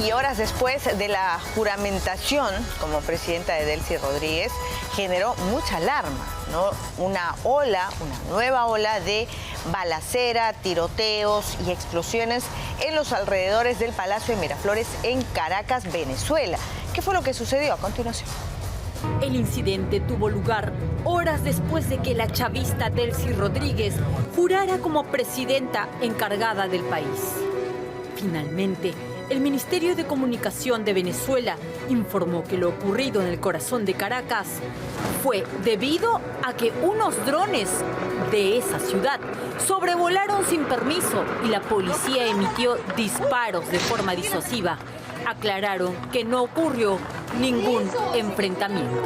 Y horas después de la juramentación como presidenta de Delcy Rodríguez, generó mucha alarma, ¿no? Una nueva ola de balacera, tiroteos y explosiones en los alrededores del Palacio de Miraflores en Caracas, Venezuela. ¿Qué fue lo que sucedió? A continuación. El incidente tuvo lugar horas después de que la chavista Delcy Rodríguez jurara como presidenta encargada del país. Finalmente, el Ministerio de Comunicación de Venezuela informó que lo ocurrido en el corazón de Caracas fue debido a que unos drones de esa ciudad sobrevolaron sin permiso y la policía emitió disparos de forma disuasiva. Aclararon que no ocurrió ningún enfrentamiento.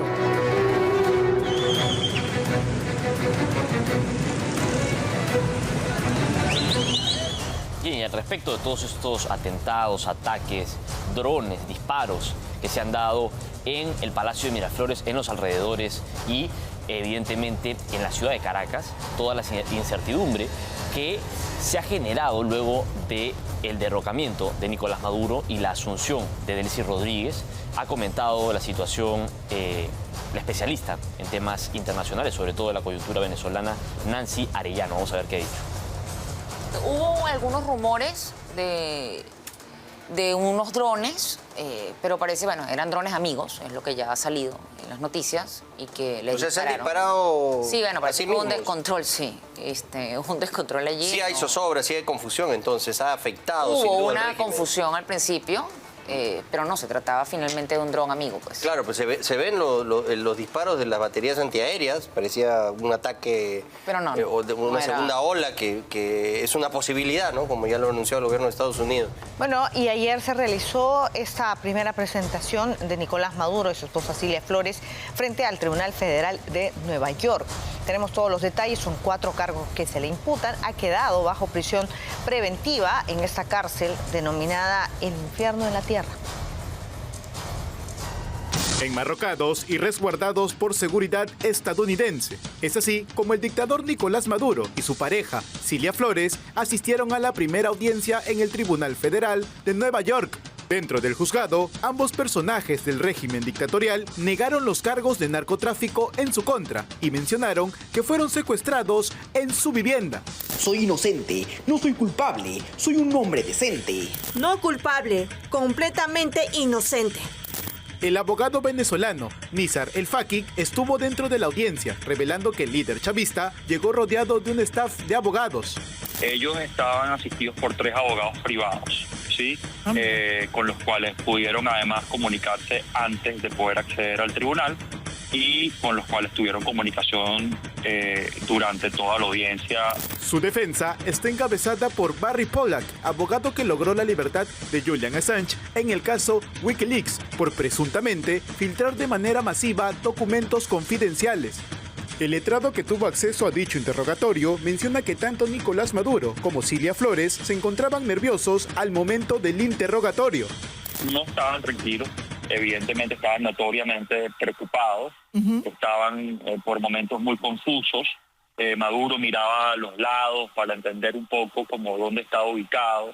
Y al respecto de todos estos atentados, ataques, drones, disparos que se han dado en el Palacio de Miraflores, en los alrededores y evidentemente en la ciudad de Caracas, toda la incertidumbre que se ha generado luego del derrocamiento de Nicolás Maduro y la asunción de Delcy Rodríguez, ha comentado la situación la especialista en temas internacionales, sobre todo de la coyuntura venezolana, Nancy Arellano. Vamos a ver qué ha dicho. Hubo algunos rumores de unos drones, pero parece, bueno, eran drones amigos, es lo que ya ha salido en las noticias, y que les dispararon. ¿Se han disparado? Sí, bueno, parece que hubo un mismos? descontrol, sí. Un descontrol allí. Sí hay zozobra, sí hay confusión, entonces ha afectado sin Hubo duda al una régimen. confusión al principio, pero no, se trataba finalmente de un dron amigo, pues. Claro, pues se ven los disparos de las baterías antiaéreas, parecía un ataque Pero no, o de una segunda ola que es una posibilidad, ¿no? Como ya lo anunció el gobierno de Estados Unidos. Bueno, y ayer se realizó esta primera presentación de Nicolás Maduro y su esposa Cilia Flores frente al Tribunal Federal de Nueva York. Tenemos todos los detalles, son 4 cargos que se le imputan. Ha quedado bajo prisión preventiva en esta cárcel denominada el infierno en la tierra. Enmarrocados y resguardados por seguridad estadounidense. Es así como el dictador Nicolás Maduro y su pareja, Cilia Flores, asistieron a la primera audiencia en el Tribunal Federal de Nueva York. Dentro del juzgado, ambos personajes del régimen dictatorial negaron los cargos de narcotráfico en su contra y mencionaron que fueron secuestrados en su vivienda. Soy inocente, no soy culpable, soy un hombre decente. No culpable, completamente inocente. El abogado venezolano Nizar El Faki estuvo dentro de la audiencia, revelando que el líder chavista llegó rodeado de un staff de abogados. Ellos estaban asistidos por 3 abogados privados, ¿sí? Con los cuales pudieron además comunicarse antes de poder acceder al tribunal y con los cuales tuvieron comunicación durante toda la audiencia. Su defensa está encabezada por Barry Pollack, abogado que logró la libertad de Julian Assange en el caso Wikileaks por presuntamente filtrar de manera masiva documentos confidenciales. El letrado que tuvo acceso a dicho interrogatorio menciona que tanto Nicolás Maduro como Cilia Flores se encontraban nerviosos al momento del interrogatorio. No estaban tranquilos, evidentemente estaban notoriamente preocupados, estaban por momentos muy confusos. Maduro miraba a los lados para entender un poco como dónde estaba ubicado.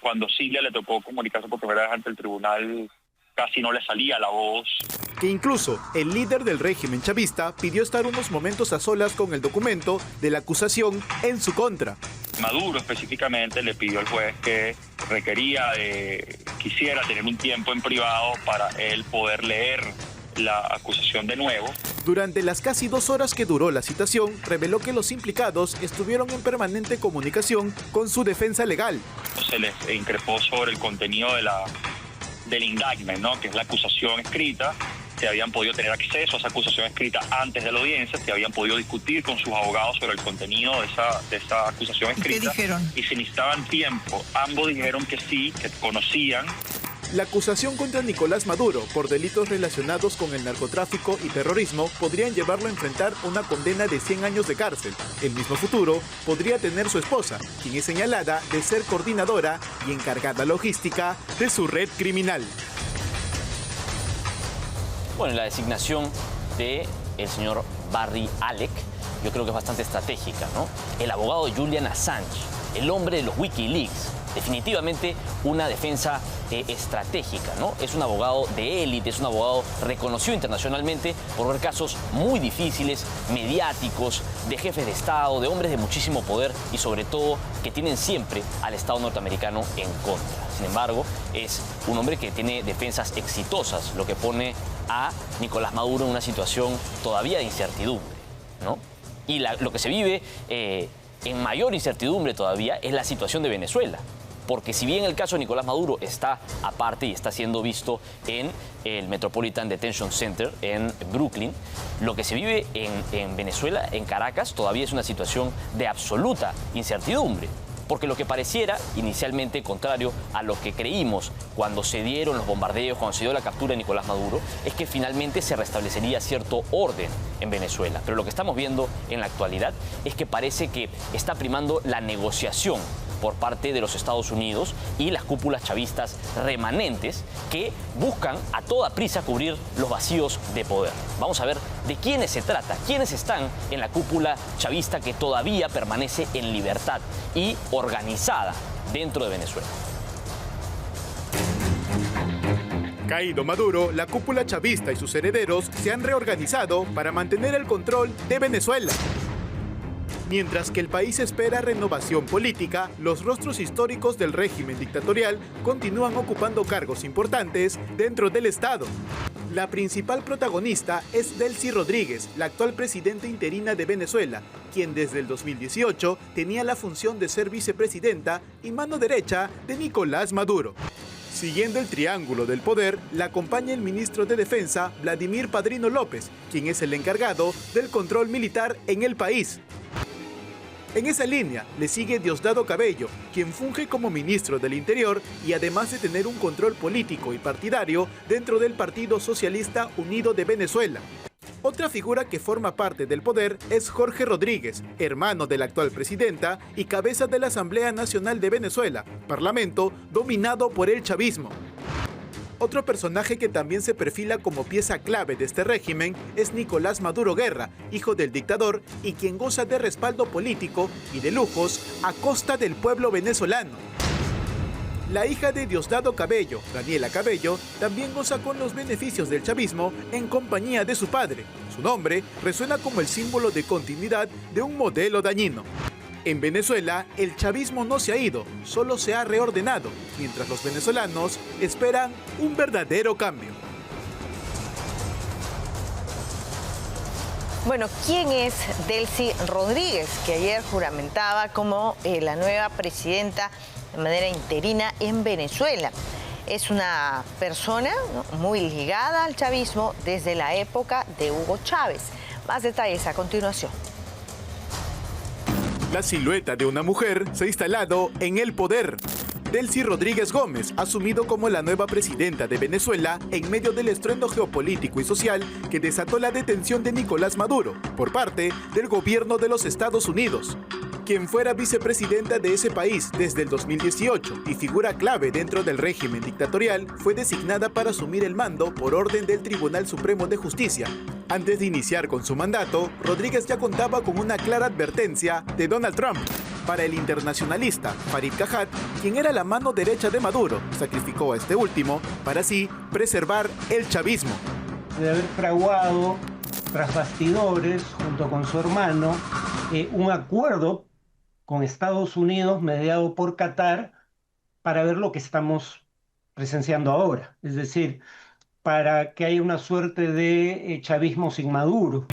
Cuando Cilia le tocó comunicarse por primera vez ante el tribunal, casi no le salía la voz. Que incluso el líder del régimen chavista pidió estar unos momentos a solas con el documento de la acusación en su contra. Maduro específicamente le pidió al juez que quisiera tener un tiempo en privado para él poder leer la acusación de nuevo. Durante las casi 2 horas que duró la citación, reveló que los implicados estuvieron en permanente comunicación con su defensa legal. Se les increpó sobre el contenido del indictment, ¿no? Que es la acusación escrita. Se habían podido tener acceso a esa acusación escrita antes de la audiencia, se habían podido discutir con sus abogados sobre el contenido de esa acusación escrita. ¿Qué dijeron? Y si necesitaban tiempo, ambos dijeron que sí, que conocían. La acusación contra Nicolás Maduro por delitos relacionados con el narcotráfico y terrorismo podrían llevarlo a enfrentar una condena de 100 años de cárcel. El mismo futuro podría tener su esposa, quien es señalada de ser coordinadora y encargada logística de su red criminal. Bueno, la designación del señor Barry Alec, yo creo que es bastante estratégica, ¿no? El abogado Julian Assange, el hombre de los Wikileaks, definitivamente una defensa estratégica, ¿no? Es un abogado de élite, es un abogado reconocido internacionalmente por ver casos muy difíciles, mediáticos, de jefes de Estado, de hombres de muchísimo poder y sobre todo que tienen siempre al Estado norteamericano en contra. Sin embargo, es un hombre que tiene defensas exitosas, lo que pone a Nicolás Maduro en una situación todavía de incertidumbre, ¿no? Y lo que se vive en mayor incertidumbre todavía es la situación de Venezuela. Porque si bien el caso de Nicolás Maduro está aparte y está siendo visto en el Metropolitan Detention Center en Brooklyn, lo que se vive en Venezuela, en Caracas, todavía es una situación de absoluta incertidumbre. Porque lo que pareciera inicialmente contrario a lo que creímos cuando se dieron los bombardeos, cuando se dio la captura de Nicolás Maduro, es que finalmente se restablecería cierto orden en Venezuela. Pero lo que estamos viendo en la actualidad es que parece que está primando la negociación por parte de los Estados Unidos y las cúpulas chavistas remanentes que buscan a toda prisa cubrir los vacíos de poder. Vamos a ver de quiénes se trata, quiénes están en la cúpula chavista que todavía permanece en libertad y organizada dentro de Venezuela. Caído Maduro, la cúpula chavista y sus herederos se han reorganizado para mantener el control de Venezuela. Mientras que el país espera renovación política, los rostros históricos del régimen dictatorial continúan ocupando cargos importantes dentro del Estado. La principal protagonista es Delcy Rodríguez, la actual presidenta interina de Venezuela, quien desde el 2018 tenía la función de ser vicepresidenta y mano derecha de Nicolás Maduro. Siguiendo el triángulo del poder, la acompaña el ministro de Defensa, Vladimir Padrino López, quien es el encargado del control militar en el país. En esa línea le sigue Diosdado Cabello, quien funge como ministro del Interior y además de tener un control político y partidario dentro del Partido Socialista Unido de Venezuela. Otra figura que forma parte del poder es Jorge Rodríguez, hermano de la actual presidenta y cabeza de la Asamblea Nacional de Venezuela, parlamento dominado por el chavismo. Otro personaje que también se perfila como pieza clave de este régimen es Nicolás Maduro Guerra, hijo del dictador y quien goza de respaldo político y de lujos a costa del pueblo venezolano. La hija de Diosdado Cabello, Daniela Cabello, también goza con los beneficios del chavismo en compañía de su padre. Su nombre resuena como el símbolo de continuidad de un modelo dañino. En Venezuela, el chavismo no se ha ido, solo se ha reordenado, mientras los venezolanos esperan un verdadero cambio. Bueno, ¿quién es Delcy Rodríguez, que ayer juramentaba como la nueva presidenta de manera interina en Venezuela? Es una persona, ¿no?, muy ligada al chavismo desde la época de Hugo Chávez. Más detalles a continuación. La silueta de una mujer se ha instalado en el poder. Delcy Rodríguez Gómez ha asumido como la nueva presidenta de Venezuela en medio del estruendo geopolítico y social que desató la detención de Nicolás Maduro por parte del gobierno de los Estados Unidos. Quien fuera vicepresidenta de ese país desde el 2018 y figura clave dentro del régimen dictatorial, fue designada para asumir el mando por orden del Tribunal Supremo de Justicia. Antes de iniciar con su mandato, Rodríguez ya contaba con una clara advertencia de Donald Trump. Para el internacionalista Farid Kajat, quien era la mano derecha de Maduro, sacrificó a este último para así preservar el chavismo. De haber fraguado tras bastidores, junto con su hermano, un acuerdo con Estados Unidos mediado por Qatar para ver lo que estamos presenciando ahora. Es decir, para que haya una suerte de chavismo sin Maduro.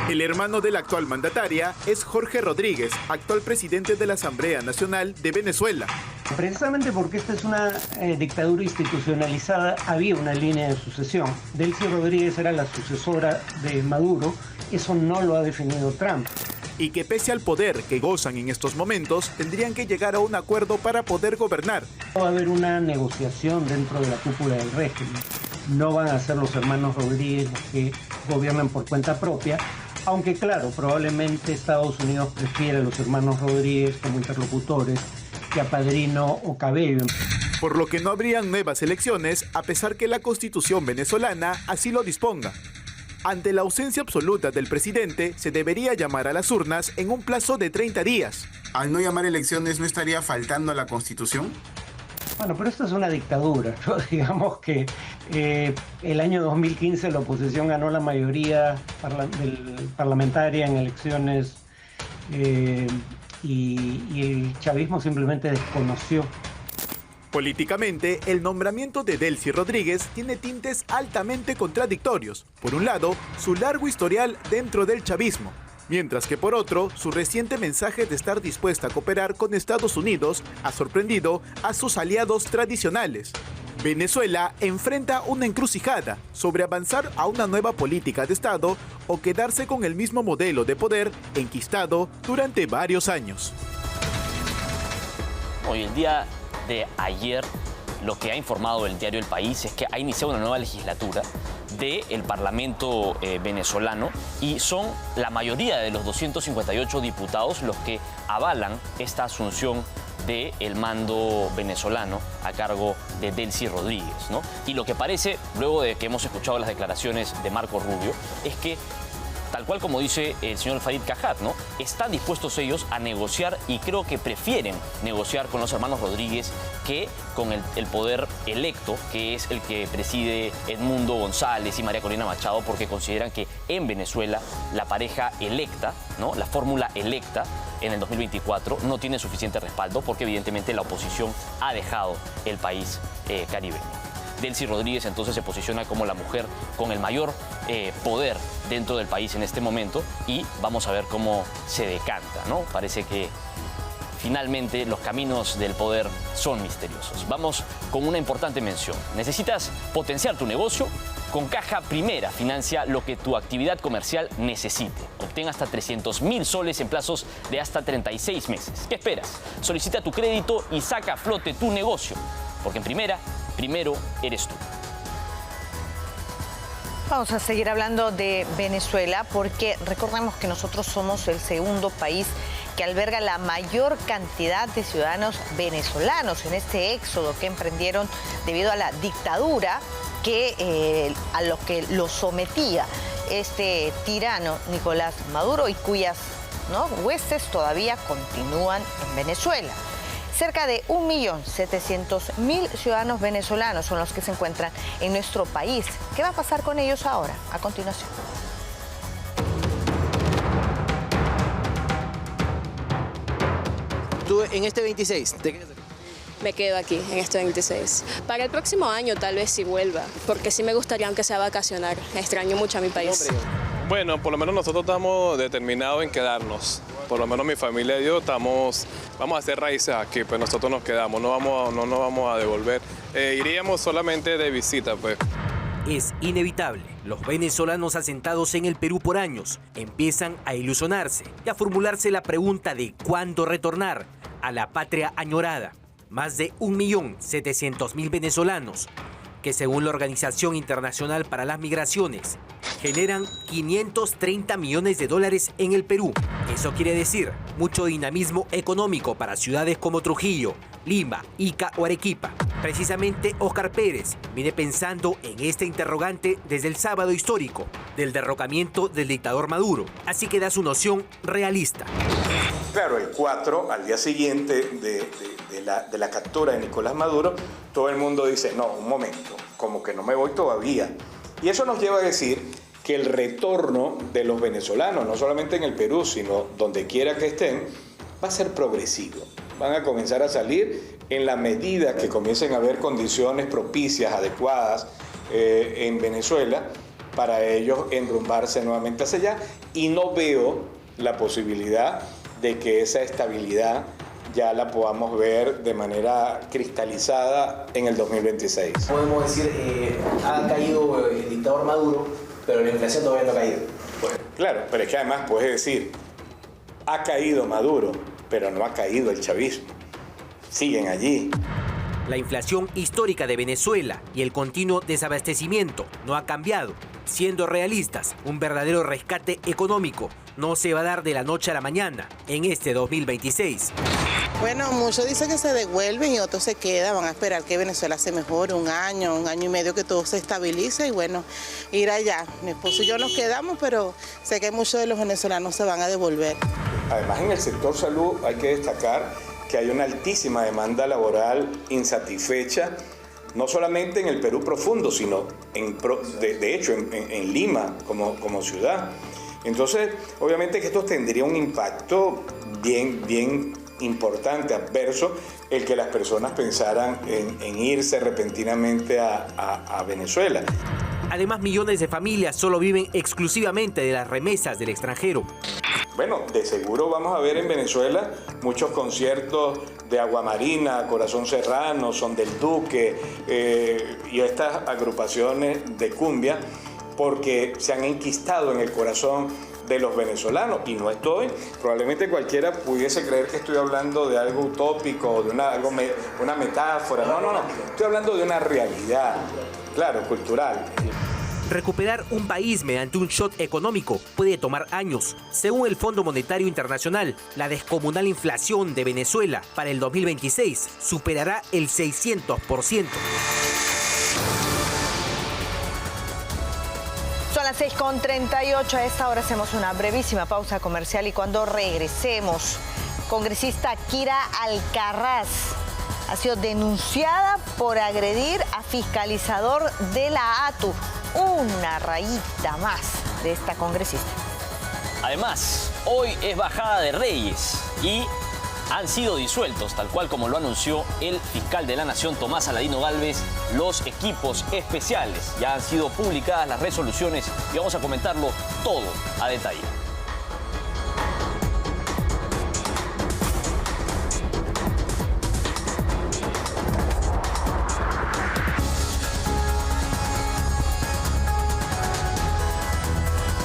El hermano de la actual mandataria es Jorge Rodríguez, actual presidente de la Asamblea Nacional de Venezuela. Precisamente porque esta es una dictadura institucionalizada, había una línea de sucesión. Delcy Rodríguez era la sucesora de Maduro, eso no lo ha definido Trump. Y que pese al poder que gozan en estos momentos, tendrían que llegar a un acuerdo para poder gobernar. Va a haber una negociación dentro de la cúpula del régimen. No van a ser los hermanos Rodríguez los que gobiernan por cuenta propia, aunque claro, probablemente Estados Unidos prefiere a los hermanos Rodríguez como interlocutores que a Padrino o Cabello. Por lo que no habrían nuevas elecciones, a pesar que la Constitución venezolana así lo disponga. Ante la ausencia absoluta del presidente, se debería llamar a las urnas en un plazo de 30 días. Al no llamar elecciones, ¿no estaría faltando a la Constitución? Bueno, pero esto es una dictadura, ¿no? Digamos que el año 2015 la oposición ganó la mayoría parlamentaria en elecciones y el chavismo simplemente desconoció. Políticamente, el nombramiento de Delcy Rodríguez tiene tintes altamente contradictorios. Por un lado, su largo historial dentro del chavismo, mientras que por otro, su reciente mensaje de estar dispuesta a cooperar con Estados Unidos ha sorprendido a sus aliados tradicionales. Venezuela enfrenta una encrucijada sobre avanzar a una nueva política de Estado o quedarse con el mismo modelo de poder enquistado durante varios años. Hoy el día de ayer, lo que ha informado el diario El País es que ha iniciado una nueva legislatura del Parlamento venezolano y son la mayoría de los 258 diputados los que avalan esta asunción del mando venezolano a cargo de Delcy Rodríguez, ¿no? Y lo que parece, luego de que hemos escuchado las declaraciones de Marco Rubio, es que tal cual como dice el señor Farid Cajat, ¿no? Están dispuestos ellos a negociar y creo que prefieren negociar con los hermanos Rodríguez que con el poder electo, que es el que preside Edmundo González y María Corina Machado, porque consideran que en Venezuela la pareja electa, ¿no? La fórmula electa en el 2024 no tiene suficiente respaldo porque evidentemente la oposición ha dejado el país caribeño. Delcy Rodríguez entonces se posiciona como la mujer con el mayor poder dentro del país en este momento y vamos a ver cómo se decanta, ¿no? Parece que finalmente los caminos del poder son misteriosos. Vamos con una importante mención. ¿Necesitas potenciar tu negocio? Con Caja Primera financia lo que tu actividad comercial necesite. Obtén hasta 300.000 soles en plazos de hasta 36 meses. ¿Qué esperas? Solicita tu crédito y saca a flote tu negocio. Porque en Primera, primero eres tú. Vamos a seguir hablando de Venezuela porque recordemos que nosotros somos el segundo país que alberga la mayor cantidad de ciudadanos venezolanos en este éxodo que emprendieron debido a la dictadura a lo que los sometía este tirano Nicolás Maduro y cuyas huestes todavía continúan en Venezuela. Cerca de 1.700.000 ciudadanos venezolanos son los que se encuentran en nuestro país. ¿Qué va a pasar con ellos ahora? A continuación. ¿Tú en este 26 te quedas aquí? Me quedo aquí, en este 26. Para el próximo año tal vez sí vuelva, porque sí me gustaría aunque sea vacacionar. Extraño mucho a mi país. Bueno, por lo menos nosotros estamos determinados en quedarnos. Por lo menos mi familia y yo vamos a hacer raíces aquí, pues nosotros nos quedamos, no nos vamos a devolver. Iríamos solamente de visita, pues. Es inevitable. Los venezolanos asentados en el Perú por años empiezan a ilusionarse y a formularse la pregunta de cuándo retornar a la patria añorada. Más de 1.700.000 venezolanos que según la Organización Internacional para las Migraciones generan 530 millones de dólares en el Perú. Eso quiere decir mucho dinamismo económico para ciudades como Trujillo, Lima, Ica o Arequipa. Precisamente Óscar Pérez viene pensando en este interrogante desde el sábado histórico del derrocamiento del dictador Maduro, así que da su noción realista. Claro, el 4, al día siguiente de la captura de Nicolás Maduro, todo el mundo dice, no, un momento, como que no me voy todavía. Y eso nos lleva a decir que el retorno de los venezolanos, no solamente en el Perú, sino donde quiera que estén, va a ser progresivo. Van a comenzar a salir en la medida que comiencen a haber condiciones propicias, adecuadas en Venezuela para ellos enrumbarse nuevamente hacia allá. Y no veo la posibilidad de que esa estabilidad ya la podamos ver de manera cristalizada en el 2026. Podemos decir, ha caído el dictador Maduro, pero la inflación todavía no ha caído. Bueno, claro, pero es que además puedes decir, ha caído Maduro, pero no ha caído el chavismo. Siguen allí. La inflación histórica de Venezuela y el continuo desabastecimiento no ha cambiado. Siendo realistas, un verdadero rescate económico no se va a dar de la noche a la mañana en este 2026. Bueno, muchos dicen que se devuelven y otros se quedan, van a esperar que Venezuela se mejore un año y medio que todo se estabilice y bueno, ir allá. Mi esposo y yo nos quedamos, pero sé que muchos de los venezolanos se van a devolver. Además, en el sector salud hay que destacar que hay una altísima demanda laboral insatisfecha, no solamente en el Perú profundo, sino de hecho en Lima como ciudad. Entonces, obviamente que esto tendría un impacto bien importante, adverso, el que las personas pensaran en irse repentinamente a Venezuela. Además, millones de familias solo viven exclusivamente de las remesas del extranjero. Bueno, de seguro vamos a ver en Venezuela muchos conciertos de Aguamarina, Corazón Serrano, Son del Duque y estas agrupaciones de cumbia, porque se han enquistado en el corazón de los venezolanos. Y no estoy, probablemente cualquiera pudiese creer que estoy hablando de algo utópico, de una metáfora. No, estoy hablando de una realidad, claro, cultural. Recuperar un país mediante un shock económico puede tomar años. Según el Fondo Monetario Internacional, la descomunal inflación de Venezuela para el 2026 superará el 600%. Son las 6:38. A esta hora hacemos una brevísima pausa comercial y cuando regresemos, congresista Kira Alcaraz ha sido denunciada por agredir a fiscalizador de la ATU. Una rayita más de esta congresista. Además, hoy es bajada de Reyes y han sido disueltos, tal cual como lo anunció el fiscal de la Nación, Tomás Aladino Gálvez, los equipos especiales. Ya han sido publicadas las resoluciones y vamos a comentarlo todo a detalle.